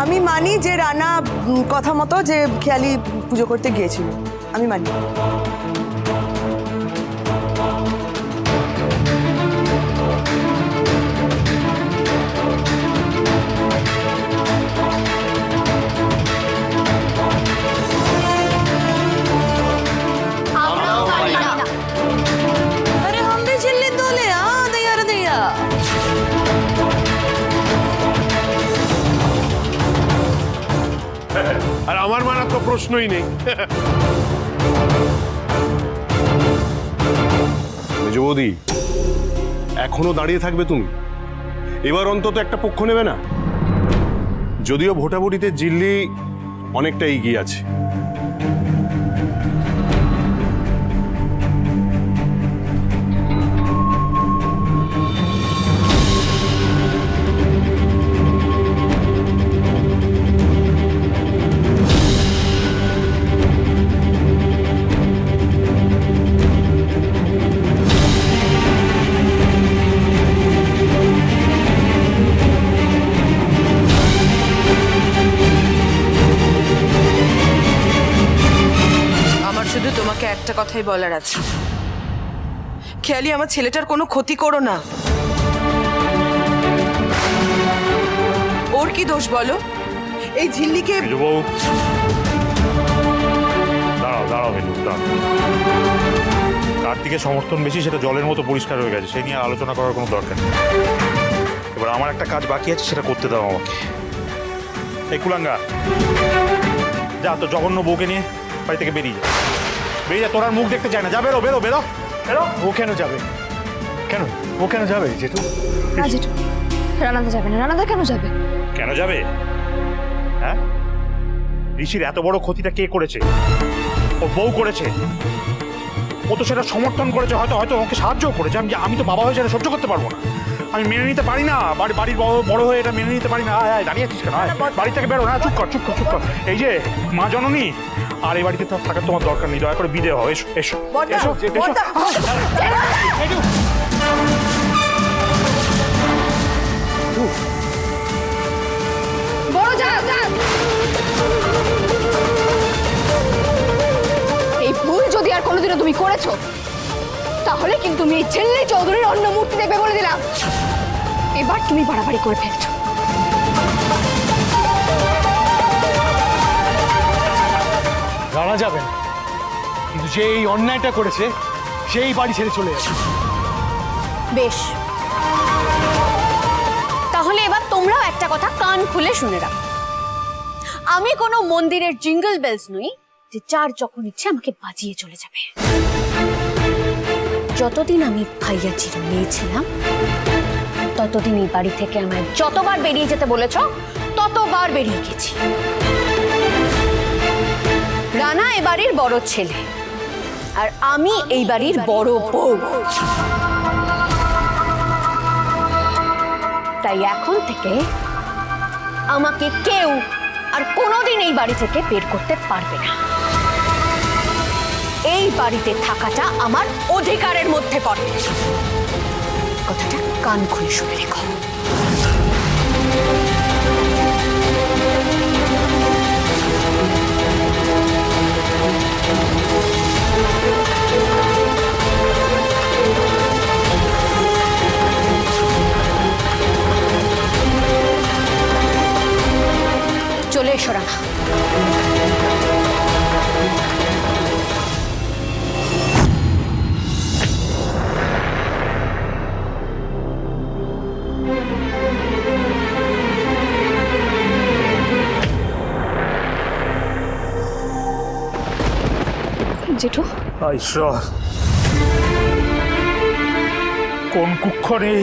আমি মানি যে রানা কথা মতো যে খেয়ালি পুজো করতে গিয়েছিল, আমি মানি। अरे हम भी चिल्ली दोले दैया रे दैया। আর আমার মানার তো প্রশ্নই নেই। মেজ বৌদি, এখনো দাঁড়িয়ে থাকবে তুমি? এবার অন্তত একটা পক্ষ নেবে না? যদিও ভোটাভুটিতে জিল্লি অনেকটা এগিয়ে আছে। শুধু তোমাকে একটা কথাই বলার আছে, খেয়ালি আমার ছেলেটার কোনো ক্ষতি করো না। ওর কি দোষ বলো? এই ঝিল্লিকে দাঁড়াও দাঁড়াও মেজু, দাঁড়াও। কার দিকে সমর্থন বেশি সেটা জলের মতো পরিষ্কার হয়ে গেছে, সেই নিয়ে আলোচনা করার কোনো দরকার নেই। এবার আমার একটা কাজ বাকি আছে, সেটা করতে দাও আমাকে। এই কুলাঙ্গা, যা তো জঘন্য বউকে নিয়ে বাড়ি থেকে বেরিয়ে যা। বেরিয়ে যা, তোর আর মুখ দেখতে চায় না। যা, বেরো বেরো বেরো বেরো। ও কেন যাবে? কেন ও কেন যাবে জেঠু? না জেঠু, রানাদা যাবে না। রানাদা কেন যাবে? কেন যাবে? হ্যাঁ, ঋষির এত বড় ক্ষতিটা কে করেছে? ওর বউ করেছে। ও তো সেটা সমর্থন করেছে, হয়তো হয়তো ওকে সাহায্যও করেছে। আমি তো বাবা হয়ে সেটা সহ্য করতে পারবো না। আমি মেনে নিতে পারি না, বাড়ির বড় হয়ে এটা মেনে নিতে পারি না। দাঁড়িয়ে আছিস কেন? বাড়ি থেকে বেরো না। চুপ কর চুপ কর চুপ কর। এই যে মা জননী, আর এই বাড়িতে থাকার তোমার দরকার নেই। দয়া করে বিদেয় হও। এসো এসো এসো এসো। বড় যা যা। এই ভুল যদি আর কোনোদিনও তুমি করেছো, তাহলে কিন্তু তুমি এই ছেলে চৌধুরীর অন্য মূর্তি দেখবে বলে দিলাম। এবার তুমি বাড়াবাড়ি করে ফেলছো। রানা যাবে না, কিন্তু যে এই অন্যায়টা করেছে সেই বাড়ি ছেড়ে চলে যাবে। বেশ, তাহলে এবার তোমরাও একটা কথা কান খুলে শুনে রাখো। আমি কোনো মন্দিরের জিঙ্গল বেলস নই যে যার যখন ইচ্ছে আমাকে বাজিয়ে চলে যাবে। যতদিন আমি ভাইয়াজির মেয়ে ছিলাম, ততদিন এই বাড়ি থেকে আমায় যতবার বেরিয়ে যেতে বলেছ ততবার বেরিয়ে গেছি। রানা এ বাড়ির বড় ছেলে, আর আমি এই বাড়ির বড় বউ। তাই এখন থেকে আমাকে কেউ আর কোনোদিন এই বাড়ি থেকে বের করতে পারবে না। এই বাড়িতে থাকাটা আমার অধিকারের মধ্যে পড়ে। কথাটা কান খুলে শুনে রেখো। চলে এসো রানা। জেঠু, ঈশ্বর, কোন কুক্ষণে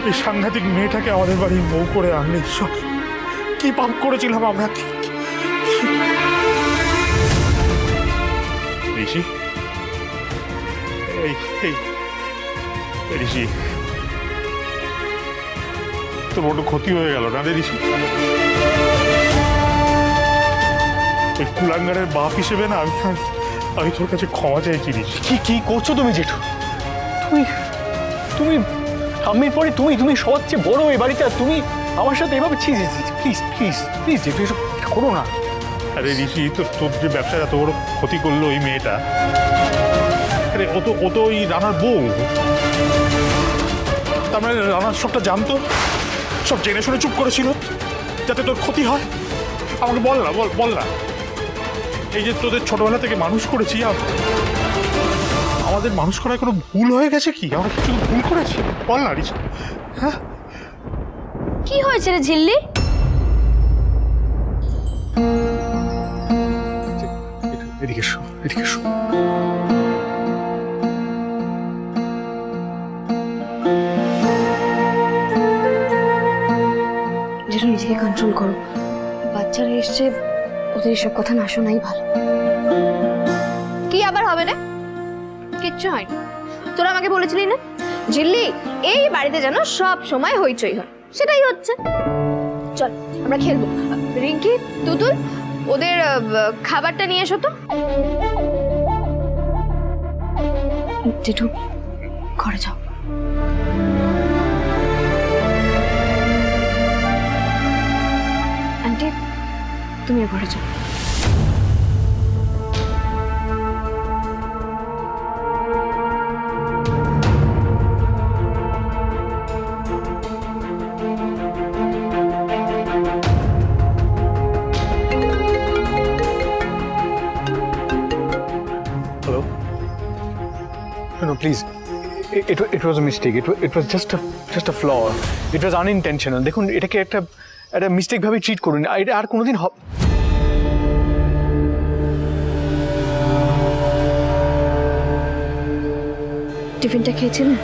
এই সাংঘাতিক মেয়েটাকে আমাদের বাড়ির বউ করে আনলে। ঈশ্বর, কি পাপ করেছিলাম আমরা? ঋষি, ঋষি, তো বড় ক্ষতি হয়ে গেল না রে ঋষি? কুলাঙ্গারের বাপ হিসেবে না আমি তোর কাছে ক্ষমা চাইছি ঋষি। কি কি করছো তুমি জেঠু? তুমি তুমি ঠাম্মির পরে তুমি তুমি সবার চেয়ে বড় এই বাড়িতে, আর তুমি আমার সাথে এভাবে প্লিজ প্লিজ প্লিজ একটু এসব করো না। আরে ঋষি, তোর যে ব্যবসায় এত বড় ক্ষতি করলো ওই মেয়েটা, আরে ও তো ওই রানার বউ। তার মানে রানার সবটা জানতো, সব জেনে শুনে চুপ করেছিল যাতে তোর ক্ষতি হয়। আমাকে বল না, বল না। এই যে তোদের ছোটবেলা থেকে মানুষ করেছি, আমাদের মানুষ করায় কোনো ভুল হয়ে গেছে কি? আমরা কিছু ভুল করেছি? বল না ঋষি। হ্যাঁ, কি হয়েছে রে ঝিল্লি? এদিকে এসো, এদিকে এসো। যেটা নিজেকে কন্ট্রোল করো, বাচ্চারা এসছে, ওদের এসব কথা না শোনাই ভালো। কি আবার হবে রে? কিচ্ছু হয়নি। তোরা আমাকে বলেছিলি না ঝিল্লি এই বাড়িতে যেন সব সময় হইচই হয়, সেটাই হচ্ছে। চল আমরা খেলবো। রিঙ্কি, তুতুল, ওদের খাবারটা নিয়ে এসো তো। জেঠু, ঘরে যাও। আন্টি, তুমিও ঘরে যাও। Hello? No, please. It was a mistake. It was just a flaw. It was unintentional. দেখুন, এটাকে একটা মিস্টেক ভাবে ট্রিট করুন। এটা আর কোনোদিন টিফিনটা খেয়েছিলেন?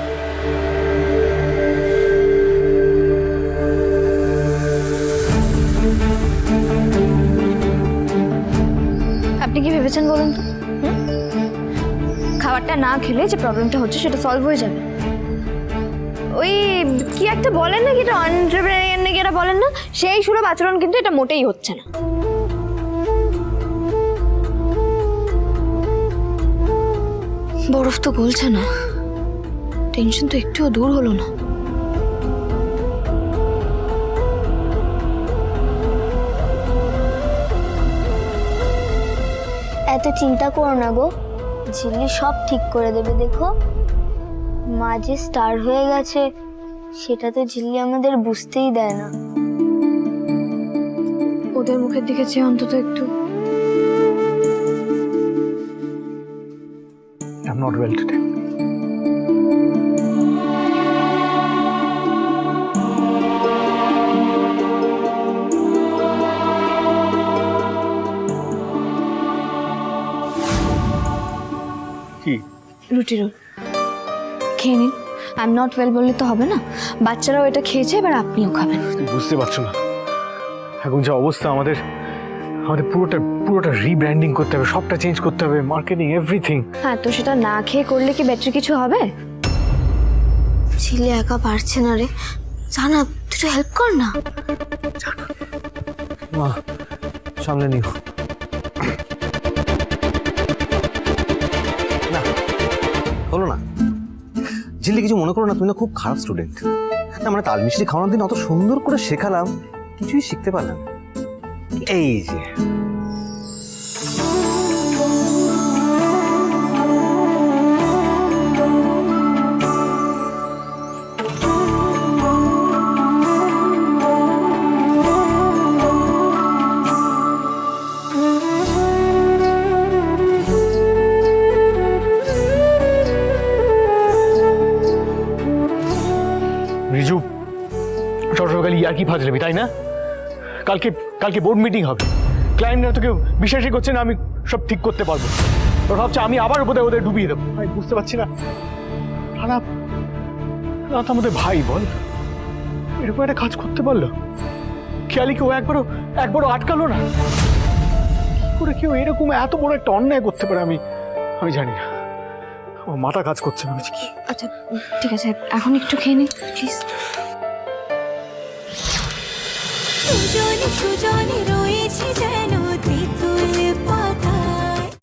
আপনি কি ভেবেছেন বলুন তো? খাবারটা না খেলে যে প্রবলেমটা হচ্ছে সেটা সলভ হয়ে যাবে। ওই কি একটা বলেন না, কি এটা এন্টারপ্রেনার নাকি এটা বলেন না, সেই সুলভ আচরণ কিন্তু এটা মোটেই হচ্ছে না। বরফ তো গলছে না, টেনশন তো একটুও দূর হলো না। এত চিন্তা করো না গো, ঝিল্লি সব ঠিক করে দেবে। দেখো, মা যে স্টার হয়ে গেছে সেটা তো ঝিল্লি আমাদের বুঝতেই দেয় না। ওদের মুখের দিকে চেয়ে অন্তত একটু। I'm not well today. কি? রুটি রোল খেয়ে নিন। আই এম নট ওয়েল বললে তো হবে না, বাচ্চারাও এটা খেয়েছে, এবার আপনিও খাবেন। বুঝতে পারছো না এখন যে অবস্থা, আমাদের পুরোটা রিব্র্যান্ডিং করতে হবে, সবটা চেঞ্জ করতে হবে, মার্কেটিং, এভরিথিং। হ্যাঁ, তো সেটা না খেয়ে করলে কি ব্যাটারি কিছু হবে? ঝিল্লি একা পারছে না রে, জানা, তুই তো হেল্প কর না। মা সামনে নিও না, হলো না। ঝিল্লি কিছু মনে করো না, তুমি না খুব খারাপ স্টুডেন্ট। না মানে তাল মিষ্টি খাওয়ানোর দিন অত সুন্দর করে শেখালাম, কিছুই শিখতে পারলাম। এই যে রিজু, সকালে ইয়ার্কি ফাজলামি, তাই না? কালকে বোর্ড মিটিং হবে, ক্লায়েন্টরা তো কেউ বিশ্বাসই করছে না আমি সব ঠিক করতে পারবো। ওরা ভাবছে আমি আবার ওদের ডুবিয়ে দেবো। আমি বুঝতে পারছি না, রানা তো আমাদের ভাই, বল এরকম একটা কাজ করতে পারলো? খেয়ালি কেউ একবারও আটকালো না? কি করে কেউ এরকম এত বড় একটা অন্যায় করতে পারে আমি জানি না। আমার মাথা কাজ করছে না। কি? আচ্ছা ঠিক আছে, এখন একটু খেয়ে নিন প্লিজ। সুজনে সুজনে রয়েছে যেন